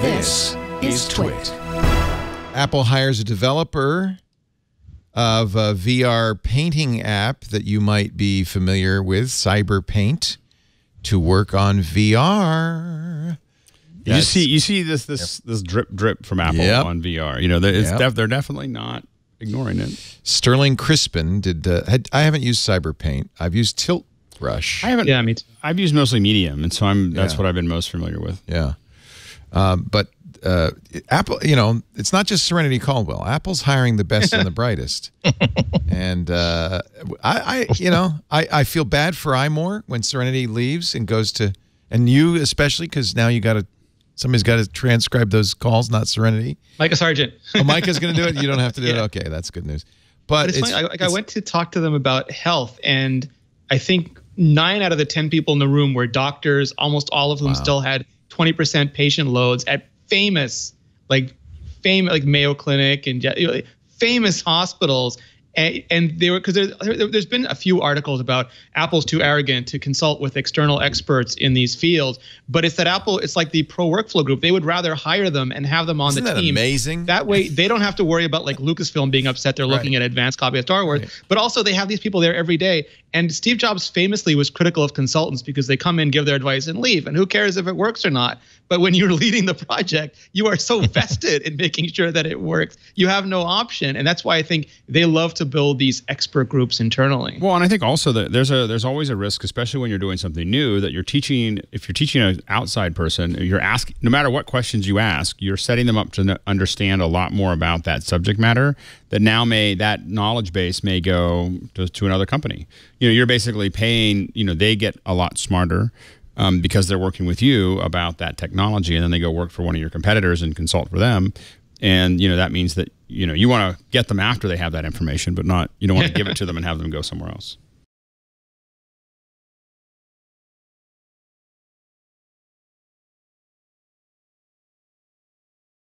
This is TWiT. Apple hires a developer of a VR painting app that you might be familiar with, Cyberpaint, to work on VR. You see this drip from Apple on VR. You know, they're definitely not ignoring it. Sterling Crispin did. I haven't used Cyberpaint. I've used Tilt Brush. I haven't. Yeah, me too. I've used mostly Medium, and so that's what I've been most familiar with. Yeah, but Apple, you know, it's not just Serenity Caldwell. Apple's hiring the best and the brightest, and I feel bad for iMore when Serenity leaves and goes to, and you especially, because now somebody's got to transcribe those calls, not Serenity. Micah Sargent. Oh, Micah's going to do it. You don't have to do it. Okay, that's good news. But it's funny. I went to talk to them about health, and I think 9 out of the 10 people in the room were doctors. Almost all of them still had 20% patient loads at famous Mayo Clinic and famous hospitals. And they were, because there's been a few articles about Apple's too arrogant to consult with external experts in these fields, but it's that Apple, it's like the pro workflow group. They would rather hire them and have them on the team. Isn't that amazing? That way they don't have to worry about like Lucasfilm being upset they're looking at advanced copy of Star Wars, but also they have these people there every day. And Steve Jobs famously was critical of consultants because they come in, give their advice, and leave. And who cares if it works or not? But when you're leading the project, you are so vested in making sure that it works. You have no option. And that's why I think they love to build these expert groups internally. Well, and I think also that there's always a risk, especially when you're doing something new, that you're teaching, if you're teaching an outside person, you're asking, no matter what questions you ask, you're setting them up to understand a lot more about that subject matter that now that knowledge base may go to another company. You know, you're basically paying, they get a lot smarter because they're working with you about that technology, and then they go work for one of your competitors and consult for them. And, that means that, you want to get them after they have that information, but you don't want to give it to them and have them go somewhere else.